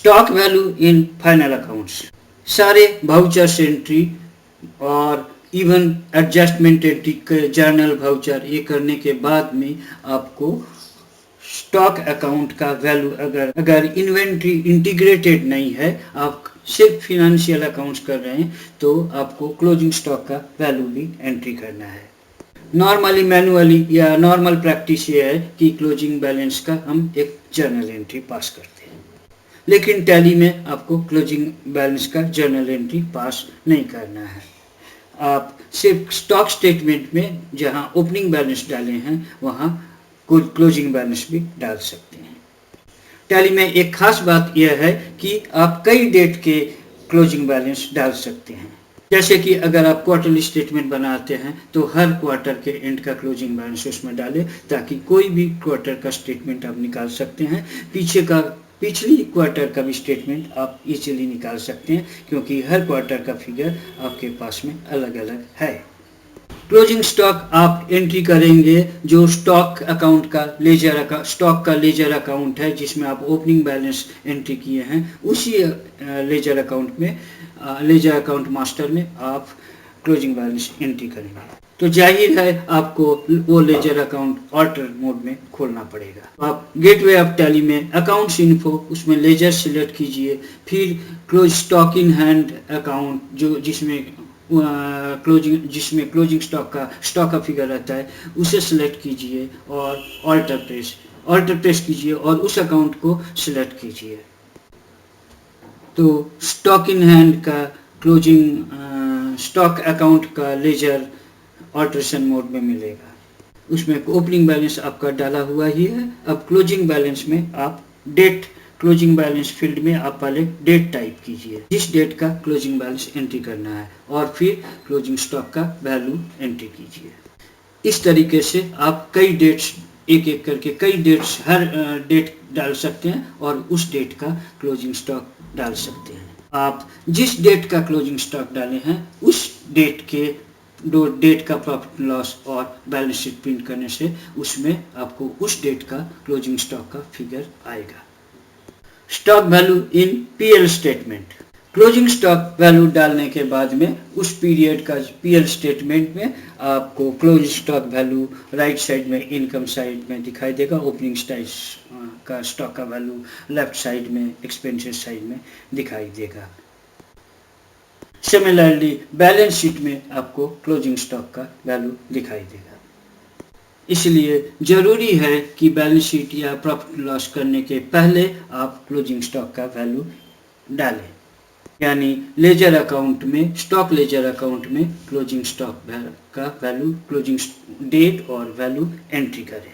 Stock value in final accounts, सारे vouchers entry और even adjustment entry के journal voucher ये करने के बाद में आपको स्टॉक अकाउंट का वैल्यू अगर इन्वेंट्री इंटीग्रेटेड नहीं है, आप सिर्फ फिनेंशियल अकाउंट्स कर रहे हैं, तो आपको क्लोजिंग स्टॉक का वैल्यू भी एंट्री करना है। नॉर्मली मैनुअली या नॉर्मल प्रैक्टिस ये है कि क्लोजिंग बैलेंस का हम एक जर्नल एंट्री पास करते हैं, लेकिन टैली में आपको क्लोजिंग बैलेंस का जर्नल एंट्री पास नहीं करना है। आप सिर्फ स्टॉक स्टेटमेंट में जहां ओपनिंग बैलेंस डाले हैं वहां क्लोजिंग बैलेंस भी डाल सकते हैं। टैली में एक खास बात यह है कि आप कई डेट के क्लोजिंग बैलेंस डाल सकते हैं। जैसे कि अगर आप क्वार्टरली स्टेटमेंट बनाते हैं तो हर क्वार्टर के एंड का क्लोजिंग बैलेंस उसमें डालें, ताकि कोई भी क्वार्टर का स्टेटमेंट आप निकाल सकते हैं। पिछली क्वार्टर का भी स्टेटमेंट आप इजीली निकाल सकते हैं, क्योंकि हर क्वार्टर का फिगर आपके पास में अलग अलग है। क्लोजिंग स्टॉक आप एंट्री करेंगे जो स्टॉक अकाउंट का स्टॉक का लेजर अकाउंट है, जिसमें आप ओपनिंग बैलेंस एंट्री किए हैं, उसी लेजर अकाउंट मास्टर में आप क्लोजिंग बैलेंस एंट्री करेंगे। तो जाहिर है आपको वो लेजर अकाउंट ऑल्टर मोड में खोलना पड़ेगा। आप गेटवे ऑफ टैली में अकाउंट्स इन्फो, उसमें लेजर सिलेक्ट कीजिए, फिर close stock in hand account जिसमें क्लोजिंग स्टॉक का फिगर रहता है, उसे सिलेक्ट कीजिए और ऑल्टर प्रेस कीजिए और उस अकाउंट को सिलेक्ट कीजिए। तो स्टॉक इन हैंड का क्लोजिंग स्टॉक अकाउंट का लेजर ऑल्ट्रेशन मोड में मिलेगा। उसमें ओपनिंग बैलेंस आपका डाला हुआ ही है। अब क्लोजिंग बैलेंस में आप डेट क्लोजिंग बैलेंस फील्ड में आप पहले डेट टाइप कीजिए, जिस डेट का क्लोजिंग बैलेंस एंट्री करना है, और फिर क्लोजिंग स्टॉक का वैल्यू एंट्री कीजिए। इस तरीके से आप कई डेट्स एक एक करके कई डेट्स हर डेट डाल सकते हैं और उस डेट का क्लोजिंग स्टॉक डाल सकते हैं। आप जिस डेट का क्लोजिंग स्टॉक डाले हैं उस डेट का प्रॉफिट लॉस और बैलेंस शीट प्रिंट करने से उसमें आपको उस डेट का क्लोजिंग स्टॉक का फिगर आएगा। Stock value in PL statement, closing stock value डालने के बाद में उस पीरियड का पीएल स्टेटमेंट में आपको closing stock value right side में इनकम साइड में दिखाई देगा, ओपनिंग का स्टॉक का वैल्यू लेफ्ट साइड में एक्सपेंसेस साइड में दिखाई देगा। सिमिलरली बैलेंस शीट में आपको क्लोजिंग स्टॉक का वैल्यू दिखाई देगा। इसलिए जरूरी है कि बैलेंस शीट या प्रॉफिट लॉस करने के पहले आप क्लोजिंग स्टॉक का वैल्यू डालें, यानी लेजर अकाउंट में स्टॉक लेजर अकाउंट में क्लोजिंग स्टॉक का वैल्यू क्लोजिंग डेट और वैल्यू एंट्री करें।